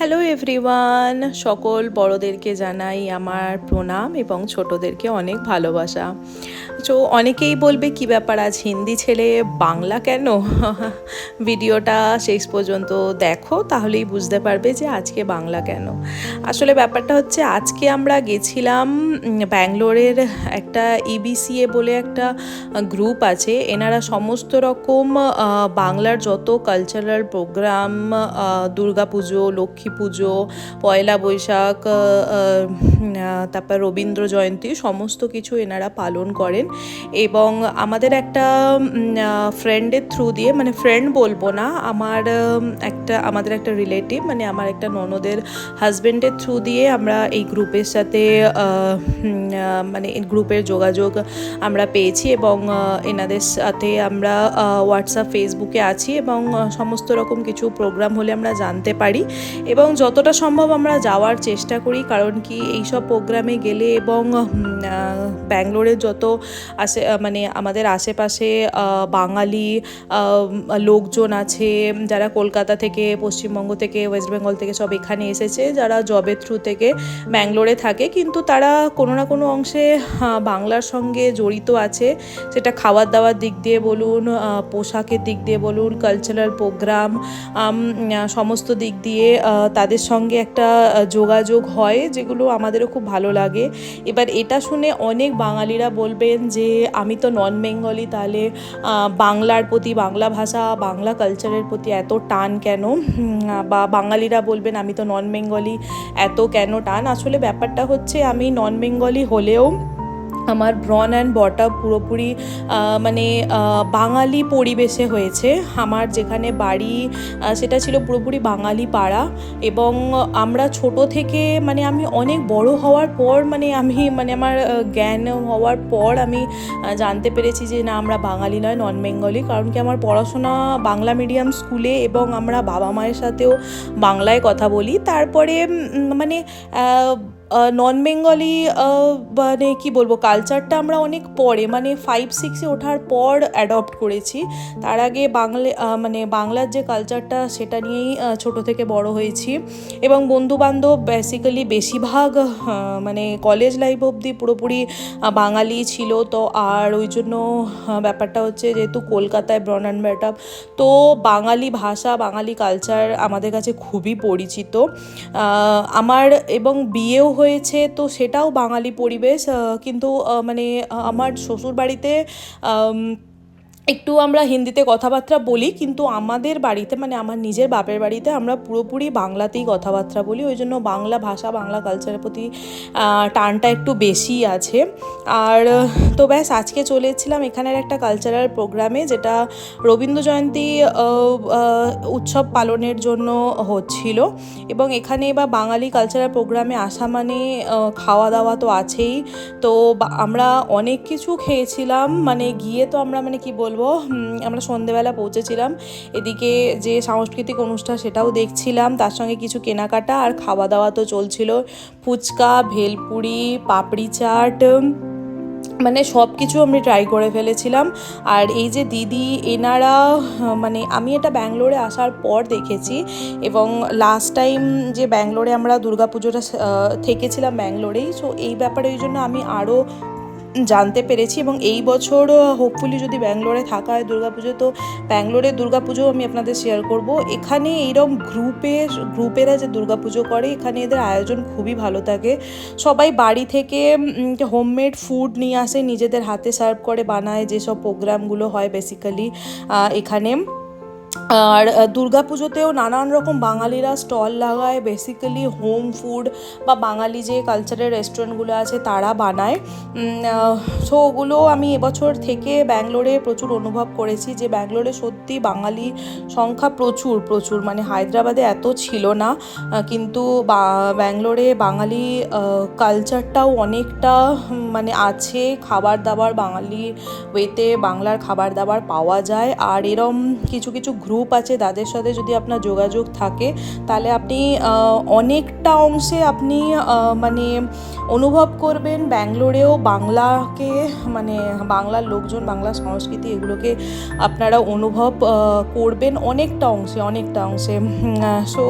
Hello everyone, সকল বড়দেরকে জানাই আমার প্রণাম এবং ছোটদেরকে অনেক ভালোবাসা। তো অনেকেই বলবে কি ব্যাপার, আজ হিন্দি ছেড়ে বাংলা কেন? ভিডিওটা শেষ পর্যন্ত দেখো, তাহলেই বুঝতে পারবে যে আজকে বাংলা কেন। আসলে ব্যাপারটা হচ্ছে, আজকে আমরা গেছিলাম ব্যাঙ্গালোরের একটা ইবিসিএ বলে একটা গ্রুপ আছে। এনারা সমস্ত রকম বাংলার যত কালচারাল প্রোগ্রাম, দুর্গাপুজো, লক্ষ্মী পুজো, পয়লা বৈশাখ, তারপর রবীন্দ্র জয়ন্তী, সমস্ত কিছু এনারা পালন করেন। এবং আমাদের একটা ফ্রেন্ডের থ্রু দিয়ে, মানে ফ্রেন্ড বলবো না, আমাদের একটা রিলেটিভ, মানে আমার একটা ননদের হাজব্যান্ডের থ্রু দিয়ে আমরা এই গ্রুপের সাথে মানে এই গ্রুপের যোগাযোগ আমরা পেয়েছি। এবং এনাদের সাথে আমরা হোয়াটসঅ্যাপ, ফেসবুকে আছি এবং সমস্ত রকম কিছু প্রোগ্রাম হলে আমরা জানতে পারি এবং যতটা সম্ভব আমরা যাওয়ার চেষ্টা করি। কারণ কি, এইসব প্রোগ্রামে গেলে এবং ব্যাঙ্গালোরের যত মানে আমাদের আশেপাশে বাঙালি লোকজন আছে, যারা কলকাতা থেকে, পশ্চিমবঙ্গ থেকে, ওয়েস্ট বেঙ্গল থেকে সব এখানে এসেছে, যারা জবের থ্রু থেকে ব্যাঙ্গালোরে থাকে, কিন্তু তারা কোনো না কোনো অংশে বাংলার সঙ্গে জড়িত আছে। সেটা খাবার দাওয়ার দিক দিয়ে বলুন, পোশাকের দিক দিয়ে বলুন, কালচারাল প্রোগ্রাম, সমস্ত দিক দিয়ে তাদের সঙ্গে একটা যোগাযোগ হয়, যেগুলো আমাদেরও খুব ভালো লাগে। এবার এটা শুনে অনেক বাঙালিরা বলবেন যে আমি তো নন বেঙ্গলি, তাহলে বাংলার প্রতি, বাংলা ভাষা, বাংলা কালচারের প্রতি এত টান কেন? বা বাঙালিরা বলবেন আমি তো নন বেঙ্গলি, এত কেন টান? আসলে ব্যাপারটা হচ্ছে, আমি নন বেঙ্গলি হলেও আমার ব্রন অ্যান্ড বটআপ পুরোপুরি মানে বাঙালি পরিবেশে হয়েছে। আমার যেখানে বাড়ি সেটা ছিল পুরোপুরি বাঙালি পাড়া। এবং আমরা ছোট থেকে, মানে আমি অনেক বড় হওয়ার পর, মানে আমার জ্ঞান হওয়ার পর আমি জানতে পেরেছি যে না, আমরা বাঙালি নয়, নন বেঙ্গলি। কারণ কি, আমার পড়াশোনা বাংলা মিডিয়াম স্কুলে এবং আমরা বাবা মায়ের সাথেও বাংলায় কথা বলি। তারপরে মানে নন বেঙ্গলি মানে কি বলবো, কালচারটা আমরা অনেক পরে, মানে 5-6-এ ওঠার পর অ্যাডপ্ট করেছি। তার আগে বাংলার যে কালচারটা, সেটা নিয়েই ছোট থেকে বড় হয়েছি। এবং বন্ধুবান্ধব বেসিক্যালি বেশিরভাগ মানে কলেজ লাইফ অবধি পুরোপুরি বাঙালি ছিল। তো আর ওই জন্য ব্যাপারটা হচ্ছে, যেহেতু কলকাতায় ব্রন অ্যান্ড ব্রট আপ, তো বাঙালি ভাষা, বাঙালি কালচার আমাদের কাছে খুবই পরিচিত। আমার এবং বিয়েও হয়েছে, তো সেটাও বাঙালি পরিবেশ। কিন্তু মানে আমার শ্বশুরবাড়িতে একটু আমরা হিন্দিতে কথাবার্তা বলি, কিন্তু আমাদের বাড়িতে, মানে আমার নিজের বাপের বাড়িতে, আমরা পুরোপুরি বাংলাতেই কথাবার্তা বলি। ওই জন্য বাংলা ভাষা, বাংলা কালচারের প্রতি টানটা একটু বেশি আছে। আর তো ব্যাস, আজকে চলে এসেছিলাম এখানের একটা কালচারাল প্রোগ্রামে, যেটা রবীন্দ্র জয়ন্তী উৎসব পালনের জন্য হচ্ছিল। এবং এখানে বা বাঙালি কালচারাল প্রোগ্রামে আসা মানে খাওয়া দাওয়া তো আছেই। তো আমরা অনেক কিছু খেয়েছিলাম, মানে গিয়ে তো আমরা, মানে কি বলবো, আমরা সন্ধেবেলা পৌঁছেছিলাম। এদিকে যে সাংস্কৃতিক অনুষ্ঠান, সেটাও দেখছিলাম, তার সঙ্গে কিছু কেনাকাটা আর খাওয়া দাওয়া তো চলছিল। ফুচকা, ভেলপুরি, পাপড়ি চাট, মানে সব কিছু আমি ট্রাই করে ফেলেছিলাম। আর এই যে দিদি, এনারা, মানে আমি এটা ব্যাঙ্গালোরে আসার পর দেখেছি। এবং লাস্ট টাইম যে ব্যাঙ্গালোরে আমরা দুর্গাপুজোটা থেকেছিলাম ব্যাঙ্গালোরেই, সো এই ব্যাপারে ওই জন্য আমি আরও জানতে পেরেছি। এবং এই বছর হোপফুলি যদি ব্যাঙ্গালোরে থাকা হয় দুর্গাপুজো, তো ব্যাঙ্গালোরের দুর্গাপুজো আমি আপনাদের শেয়ার করব। এখানে এইরকম গ্রুপেরা যে দুর্গাপুজো করে, এখানে এদের আয়োজন খুবই ভালো থাকে। সবাই বাড়ি থেকে হোমমেড ফুড নিয়ে আসে, নিজেদের হাতে সার্ভ করে, বানায়, যেসব প্রোগ্রামগুলো হয় বেসিক্যালি এখানে। আর দুর্গাপুজোতেও নানান রকম বাঙালিরা স্টল লাগায়, বেসিক্যালি হোম ফুড বা বাঙালি যে কালচারের রেস্টুরেন্টগুলো আছে তারা বানায়। সো ওগুলো আমি এবছর থেকে ব্যাঙ্গালোরে প্রচুর অনুভব করেছি, যে ব্যাঙ্গালোরে সত্যি বাঙালি সংখ্যা প্রচুর প্রচুর, মানে হায়দ্রাবাদে এত ছিল না, কিন্তু ব্যাঙ্গালোরে বাঙালি কালচারটাও অনেকটা মানে আছে। খাবার দাবার বাঙালি ওয়েতে বাংলার খাবার দাবার পাওয়া যায়। আর এরম কিছু কিছু গ্রুপ আছে তাদের সাথে যদি আপনার যোগাযোগ থাকে তাহলে আপনি অনেকটা অংশে আপনি মানে অনুভব করবেন ব্যাঙ্গালোরেও বাংলাকে, মানে বাংলার লোকজন, বাংলা সংস্কৃতি, এগুলোকে আপনারা অনুভব করবেন অনেকটা অংশে। সো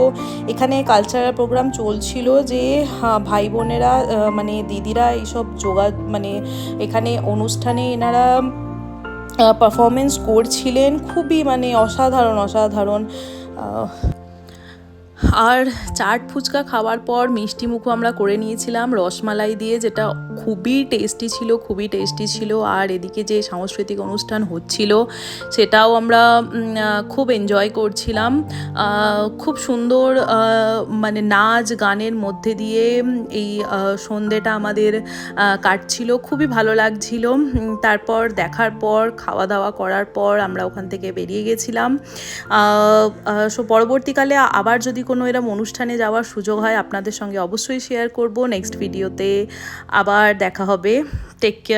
এখানে কালচারাল প্রোগ্রাম চলছিল যে ভাই বোনেরা মানে দিদিরা এইসব মানে এখানে অনুষ্ঠানে এনারা পারফরমেন্স করছিলেন, খুবই মানে অসাধারণ। আর চাট ফুচকা খাওয়ার পর মিষ্টি মুখও আমরা করে নিয়েছিলাম রসমালাই দিয়ে, যেটা খুবই টেস্টি ছিল। আর এদিকে যে সাংস্কৃতিক অনুষ্ঠান হচ্ছিল সেটাও আমরা খুব এনজয় করছিলাম। খুব সুন্দর মানে নাচ গানের মধ্যে দিয়ে এই সন্ধেটা আমাদের কাটছিল, খুবই ভালো লাগছিল। তারপর দেখার পর খাওয়া দাওয়া করার পর আমরা ওখান থেকে বেরিয়ে গেছিলাম। সো পরবর্তীকালে আবার যদি কোনো এরকম অনুষ্ঠানে যাওয়ার সুযোগ হয় আপনাদের সঙ্গে অবশ্যই শেয়ার করব। নেক্সট ভিডিওতে আবার দেখা হবে। Take care.